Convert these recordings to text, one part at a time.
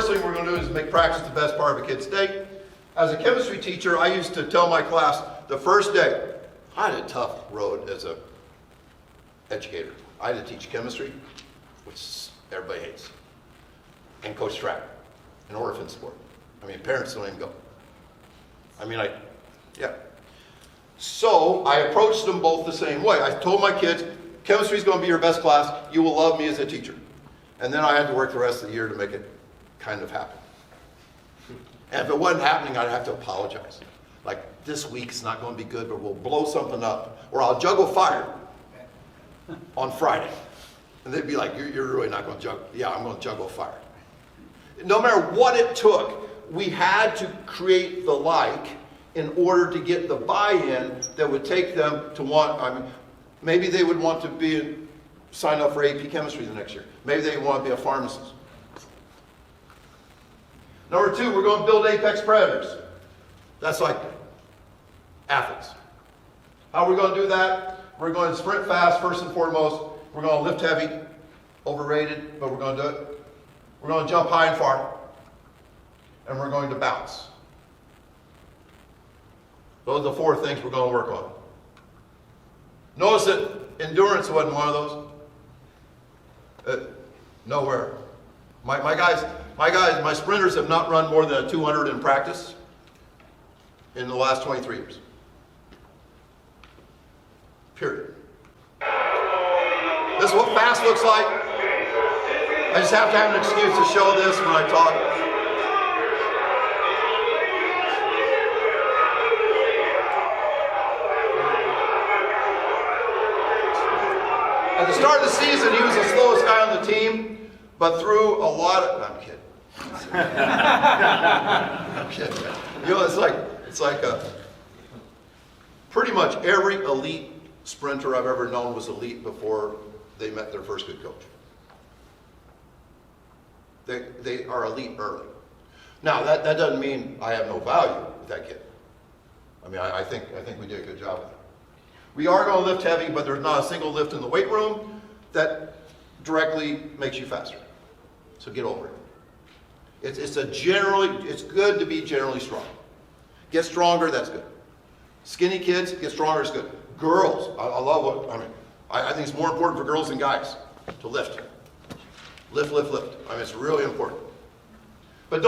first thing we're going to do is make practice the best part of a kid's day. As a chemistry teacher, I used to tell my class the first day, I had a tough road as a educator. I had to teach chemistry, which everybody hates, and coach track, and orphan sport. I mean, parents don't even go. I mean, yeah. So I approached them both the same way. I told my kids, chemistry is going to be your best class. You will love me as a teacher. And then I had to work the rest of the year to make it kind of happen. And if it wasn't happening, I'd have to apologize. Like, this week's not going to be good, but we'll blow something up. Or I'll juggle fire on Friday. And they'd be like, you're really not going to juggle. Yeah, I'm going to juggle fire. No matter what it took, we had to create the like in order to get the buy-in that would take them to want, I mean, maybe they would want to sign up for AP chemistry the next year. Maybe they want to be a pharmacist. Number 2, we're going to build apex predators. That's like athletes. How are we going to do that? We're going to sprint fast, first and foremost. We're going to lift heavy, overrated, but we're going to do it. We're going to jump high and far. And we're going to bounce. Those are the 4 things we're going to work on. Notice that endurance wasn't one of those. Nowhere. My sprinters have not run more than a 200 in practice in the last 23 years. Period. This is what fast looks like. I just have to have an excuse to show this when I talk. At the start of the season, he was the slowest guy on the team, but through a lot of, no, I'm kidding. I'm kidding. You know, it's like pretty much every elite sprinter I've ever known was elite before they met their first good coach. They are elite early. Now, that doesn't mean I have no value with that kid. I mean, I think we did a good job with it. We are going to lift heavy, but there's not a single lift in the weight room that directly makes you faster. So get over it. It's good to be generally strong. Get stronger, that's good. Skinny kids, get stronger is good. Girls, I love what, I mean, I think it's more important for girls than guys to lift. Lift. I mean, it's really important. But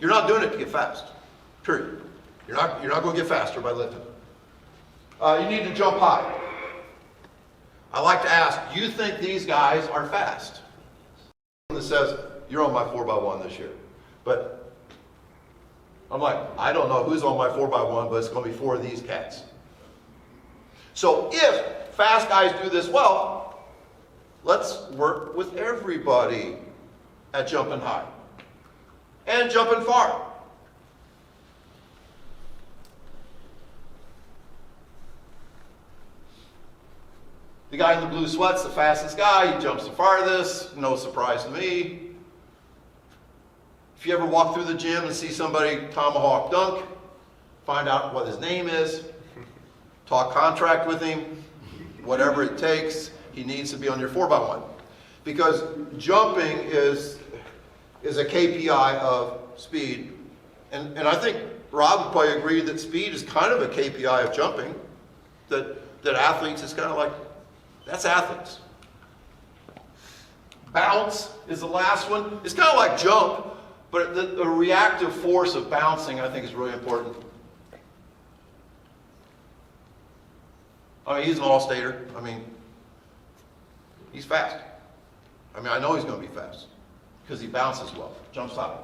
you're not doing it to get fast. Period. You're not going to get faster by lifting. You need to jump high. I like to ask, do you think these guys are fast? That says, you're on my 4x1 this year. But I'm like, I don't know who's on my 4x1, but it's going to be 4 of these cats. So if fast guys do this well, let's work with everybody at jumping high and jumping far. The guy in the blue sweat's the fastest guy. He jumps the farthest. No surprise to me. If you ever walk through the gym and see somebody tomahawk dunk, find out what his name is, talk contract with him, whatever it takes. He needs to be on your 4x1. Because jumping is a KPI of speed. And I think Rob would probably agree that speed is kind of a KPI of jumping. That athletes is kind of like, that's athletes. Bounce is the last one. It's kind of like jump, but the reactive force of bouncing I think is really important. I mean, he's an all-stater. I mean, he's fast. I mean, I know he's going to be fast because he bounces well, jumps high.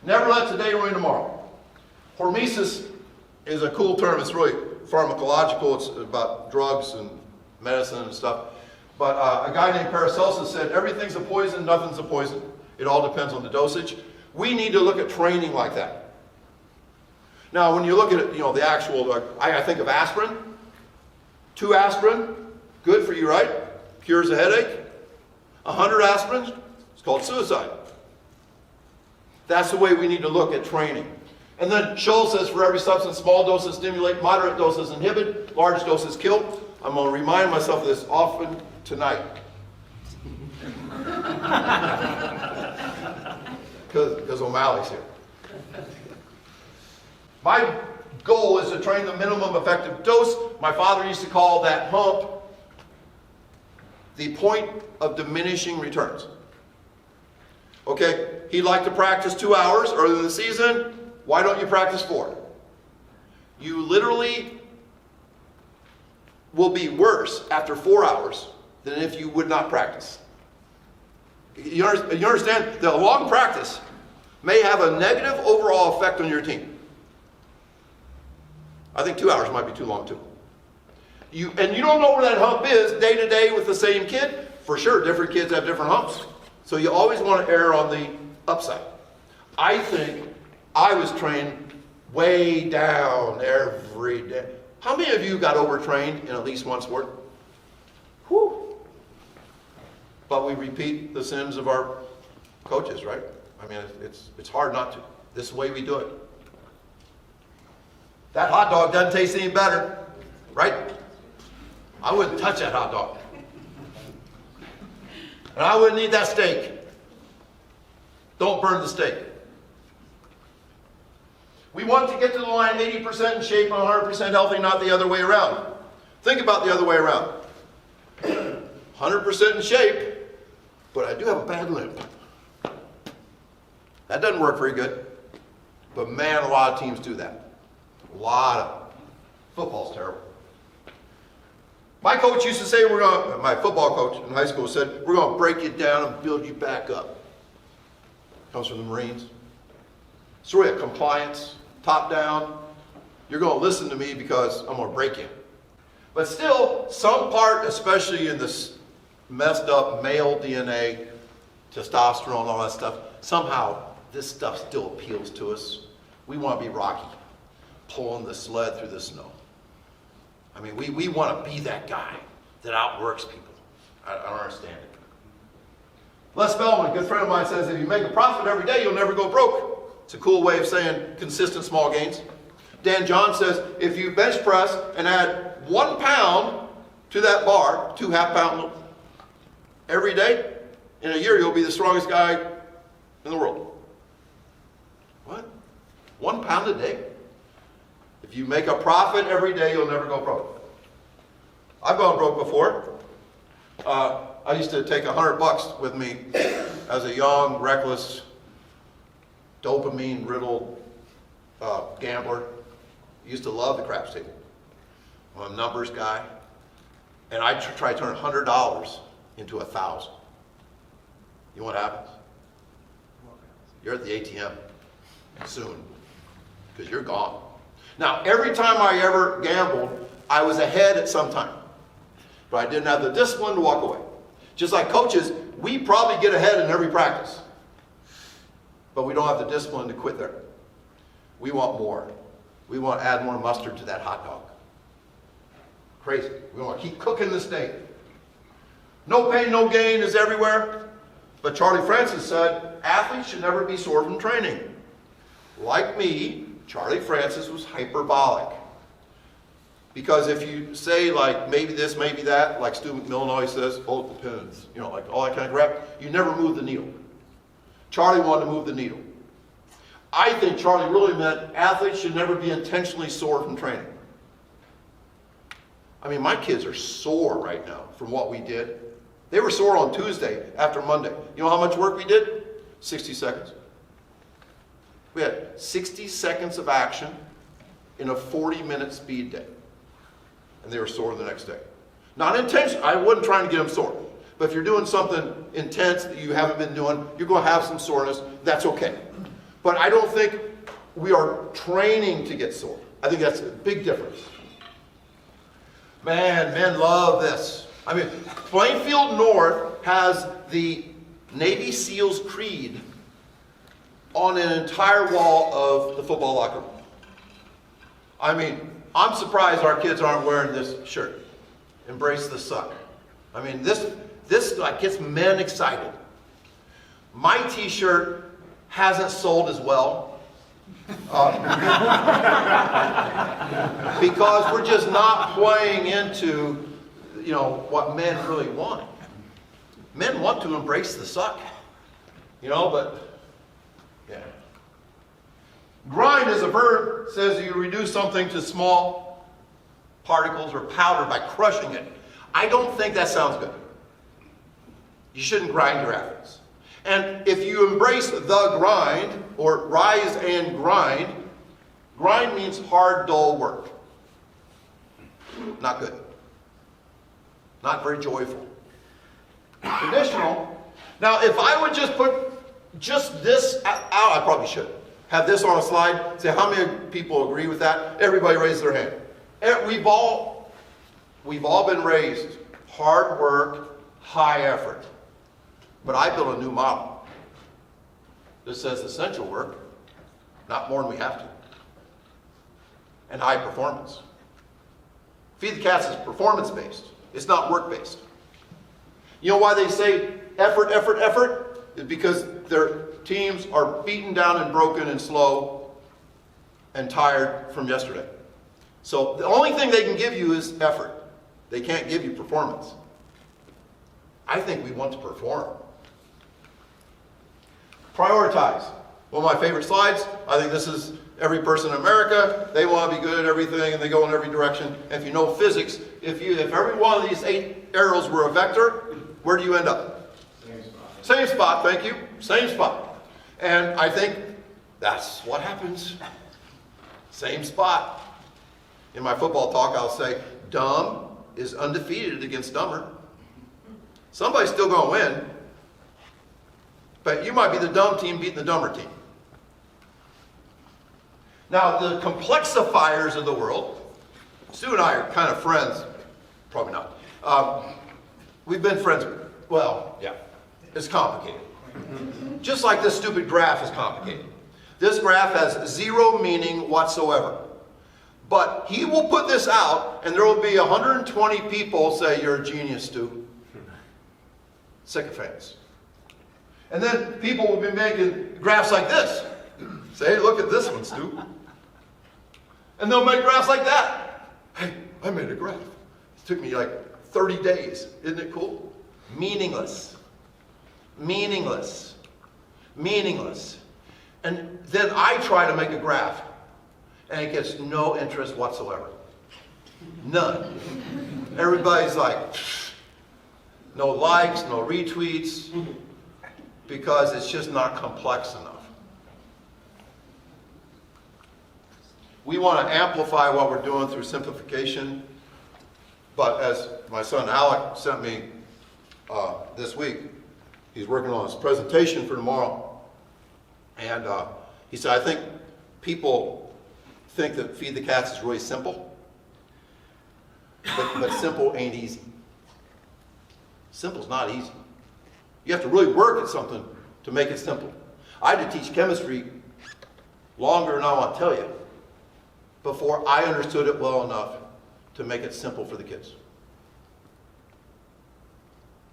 Never let today ruin tomorrow. Hormesis is a cool term. It's really pharmacological. It's about drugs and medicine and stuff. But a guy named Paracelsus said, everything's a poison, nothing's a poison. It all depends on the dosage. We need to look at training like that. Now, when you look at it, you know, the actual, I think of aspirin. 2 aspirin, good for you, right? Cures a headache. 100 aspirins, it's called suicide. That's the way we need to look at training. And then Scholl says for every substance, small doses stimulate, moderate doses inhibit, large doses kill. I'm going to remind myself of this often tonight. because O'Malley's here. My goal is to train the minimum effective dose. My father used to call that hump the point of diminishing returns. Okay, he'd like to practice 2 hours early in the season. Why don't you practice 4? You literally will be worse after 4 hours than if you would not practice. You understand? The long practice may have a negative overall effect on your team. I think 2 hours might be too long too. You don't know where that hump is day to day with the same kid. For sure, different kids have different humps. So you always want to err on the upside. I think I was trained way down every day. How many of you got overtrained in at least one sport? Whew. But we repeat the sins of our coaches, right? I mean, it's hard not to. This is the way we do it. That hot dog doesn't taste any better, right? I wouldn't touch that hot dog. And I wouldn't eat that steak. Don't burn the steak. We want to get to the line 80% in shape and 100% healthy, not the other way around. Think about the other way around. 100% in shape, but I do have a bad limp. That doesn't work very good. But man, a lot of teams do that. A lot of them. Football's terrible. My coach used to say, my football coach in high school said, we're going to break you down and build you back up. Comes from the Marines. It's really a compliance, top down. You're going to listen to me because I'm going to break you. But still, some part, especially in this messed up male DNA, testosterone, all that stuff, somehow this stuff still appeals to us. We want to be Rocky, pulling the sled through the snow. I mean, we want to be that guy that outworks people. I don't understand it. Les Spellman, a good friend of mine, says if you make a profit every day, you'll never go broke. It's a cool way of saying consistent small gains. Dan John says if you bench press and add 1 pound to that bar, 2 half-pound every day, in a year you'll be the strongest guy in the world. What? 1 pound a day? If you make a profit every day, you'll never go broke. I've gone broke before. I used to take $100 with me as a young, reckless, dopamine-riddled gambler. Used to love the craps table. I'm a numbers guy. And I try to turn $100 into 1,000. You know what happens? You're at the ATM soon, because you're gone. Now, every time I ever gambled, I was ahead at some time. But I didn't have the discipline to walk away. Just like coaches, we probably get ahead in every practice. But we don't have the discipline to quit there. We want more. We want to add more mustard to that hot dog. Crazy. We want to keep cooking the steak. No pain, no gain is everywhere. But Charlie Francis said, athletes should never be sore from training. Like me, Charlie Francis was hyperbolic. Because if you say like, maybe this, maybe that, like Stu McMillan always says, oh, it depends, you know, like all that kind of crap, you never move the needle. Charlie wanted to move the needle. I think Charlie really meant athletes should never be intentionally sore from training. I mean, my kids are sore right now from what we did. They were sore on Tuesday after Monday. You know how much work we did? 60 seconds. We had 60 seconds of action in a 40-minute speed day. And they were sore the next day. Not intentional. I wasn't trying to get them sore. But if you're doing something intense that you haven't been doing, you're going to have some soreness. That's okay. But I don't think we are training to get sore. I think that's a big difference. Man, men love this. I mean, Plainfield North has the Navy SEALs Creed on an entire wall of the football locker room. I mean, I'm surprised our kids aren't wearing this shirt. Embrace the suck. I mean, this like gets men excited. My t-shirt hasn't sold as well. Because we're just not playing into, you know, what men really want. Men want to embrace the suck. You know, but Grind as a verb says you reduce something to small particles or powder by crushing it. I don't think that sounds good. You shouldn't grind your athletes. And if you embrace the grind, or rise and grind, grind means hard, dull work. Not good. Not very joyful. Traditional. Now, if I would just put just this out, I probably should. Have this on a slide. Say, how many people agree with that? Everybody raise their hand. We've all been raised. Hard work, high effort. But I built a new model. This says essential work, not more than we have to. And high performance. Feed the Cats is performance-based. It's not work-based. You know why they say effort, effort, effort? It's because their teams are beaten down and broken and slow and tired from yesterday. So the only thing they can give you is effort. They can't give you performance. I think we want to perform. Prioritize. One of my favorite slides. I think this is every person in America. They want to be good at everything and they go in every direction. And if you know physics, if every one of these 8 arrows were a vector, where do you end up? Same spot. Same spot, thank you. Same spot. And I think that's what happens. Same spot. In my football talk, I'll say, dumb is undefeated against dumber. Somebody's still going to win. But you might be the dumb team beating the dumber team. Now, the complexifiers of the world, Stu and I are kind of friends. Probably not. We've been friends. Well, yeah. It's complicated. Just like this stupid graph is complicated. This graph has 0 meaning whatsoever. But he will put this out, and there will be 120 people say, you're a genius, Stu. Sycophants. And then people will be making graphs like this. Say, hey, look at this one, Stu. And they'll make graphs like that. Hey, I made a graph. It took me like 30 days. Isn't it cool? Meaningless. Meaningless. Meaningless. And then I try to make a graph, and it gets no interest whatsoever. None. Everybody's like, no likes, no retweets, because it's just not complex enough. We want to amplify what we're doing through simplification, but as my son Alec sent me this week, he's working on his presentation for tomorrow, and he said, I think people think that Feed the Cats is really simple, but simple ain't easy. Simple's not easy. You have to really work at something to make it simple. I had to teach chemistry longer than I want to tell you before I understood it well enough to make it simple for the kids.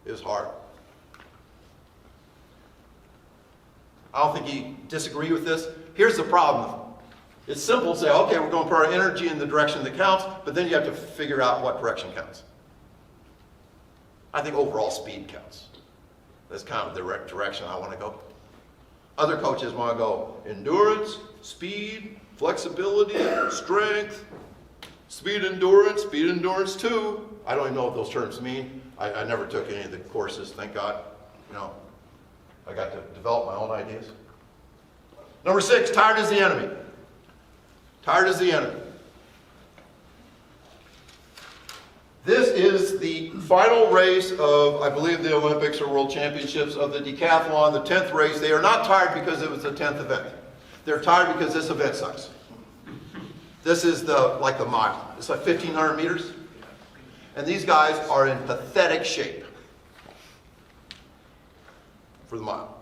It was hard. I don't think you disagree with this. Here's the problem. It's simple to say, okay, we're going to put our energy in the direction that counts, but then you have to figure out what direction counts. I think overall speed counts. That's kind of the direction I want to go. Other coaches want to go endurance, speed, flexibility, strength, speed endurance 2. I don't even know what those terms mean. I never took any of the courses, thank God. You know, I got to develop my own ideas. Number 6, tired is the enemy. Tired is the enemy. This is the final race of, I believe, the Olympics or World Championships of the decathlon, the 10th race. They are not tired because it was the 10th event. They're tired because this event sucks. This is like the mile. It's like 1,500 meters. And these guys are in pathetic shape for the mile.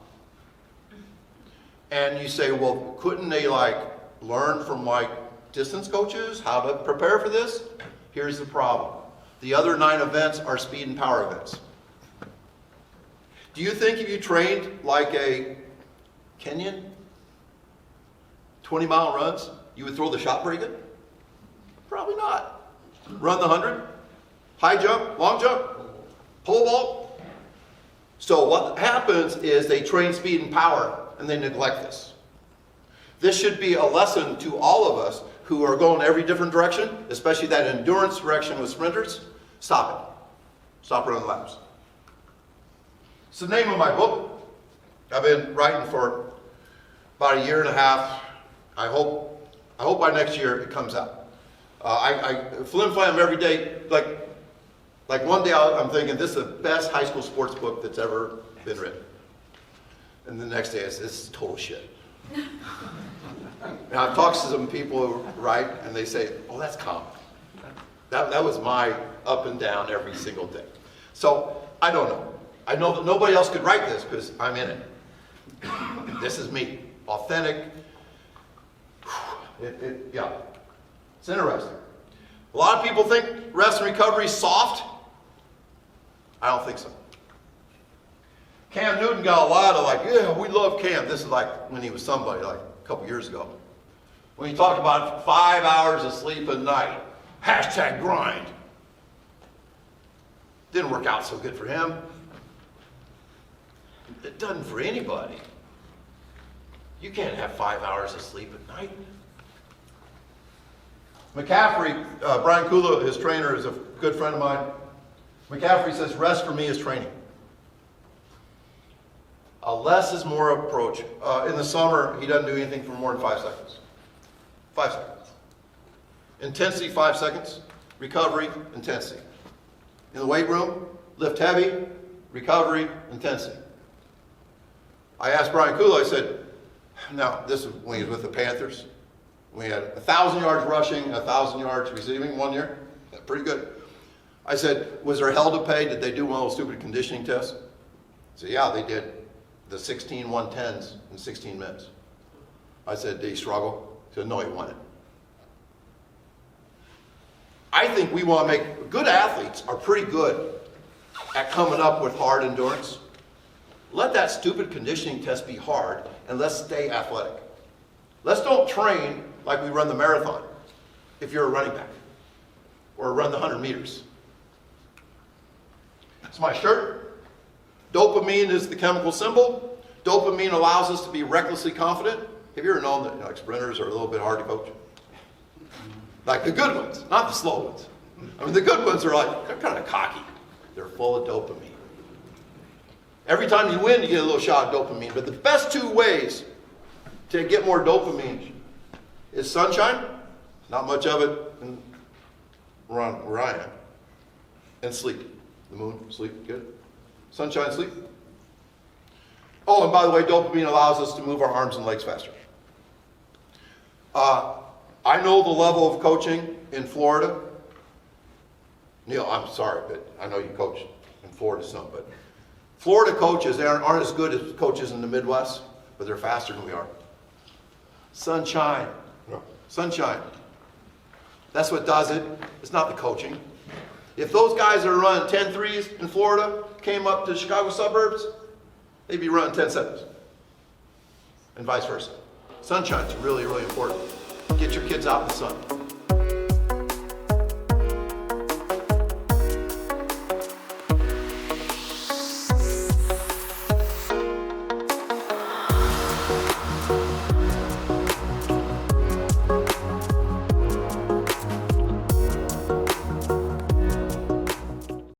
And you say, well, couldn't they learn from distance coaches how to prepare for this? Here's the problem. The other 9 events are speed and power events. Do you think if you trained like a Kenyan, 20-mile runs, you would throw the shot pretty good? Probably not. Run the 100, high jump, long jump, pole vault. So what happens is they train speed and power and they neglect this. This should be a lesson to all of us who are going every different direction, especially that endurance direction with sprinters. Stop it. Stop running laps. It's the name of my book. I've been writing for about a year and a half. I hope by next year it comes out. I flim-flam every day. Like one day I'm thinking this is the best high school sports book that's ever been written. And the next day I say, this is total shit. Now I've talked to some people who write and they say, oh, that's comic. That was my up and down every single day. So I don't know. I know that nobody else could write this because I'm in it. This is me. Authentic. Yeah. It's interesting. A lot of people think rest and recovery is soft. I don't think so. Cam Newton got a lot of yeah, we love Cam. This is like when he was somebody, like a couple years ago. When he talked about 5 hours of sleep a night, #grind. Didn't work out so good for him. It doesn't for anybody. You can't have 5 hours of sleep at night. McCaffrey, Brian Kula, his trainer, is a good friend of mine. McCaffrey says, rest for me is training. A less is more approach. In the summer, he doesn't do anything for more than 5 seconds. 5 seconds. Intensity, 5 seconds. Recovery, intensity. In the weight room, lift heavy, recovery, intensity. I asked Brian Kula, I said, now this is when he was with the Panthers. We had 1,000 yards rushing, 1,000 yards receiving 1 year. That's pretty good. I said, was there hell to pay? Did they do one of those stupid conditioning tests? He said, yeah, they did. The 16 110s in 16 minutes. I said, did he struggle? He said, no, he won it. I think we want to make, good athletes are pretty good at coming up with hard endurance. Let that stupid conditioning test be hard and let's stay athletic. Let's don't train like we run the marathon if you're a running back or run the 100 meters. It's my shirt. Dopamine is the chemical symbol. Dopamine allows us to be recklessly confident. Have you ever known that sprinters are a little bit hard to coach? Like the good ones, not the slow ones. I mean, the good ones are they're kind of cocky. They're full of dopamine. Every time you win, you get a little shot of dopamine. But the best 2 ways to get more dopamine is sunshine, not much of it around where I am, and sleep. The moon, sleep, good. Sunshine, sleep. Oh, and by the way, dopamine allows us to move our arms and legs faster. I know the level of coaching in Florida. Neil, I'm sorry, but I know you coach in Florida some, but Florida coaches aren't as good as coaches in the Midwest, but they're faster than we are. Sunshine. Sunshine. That's what does it. It's not the coaching. If those guys that are running 10 threes in Florida came up to the Chicago suburbs, they'd be running 10 sevens. And vice versa. Sunshine's really, really important. Get your kids out in the sun.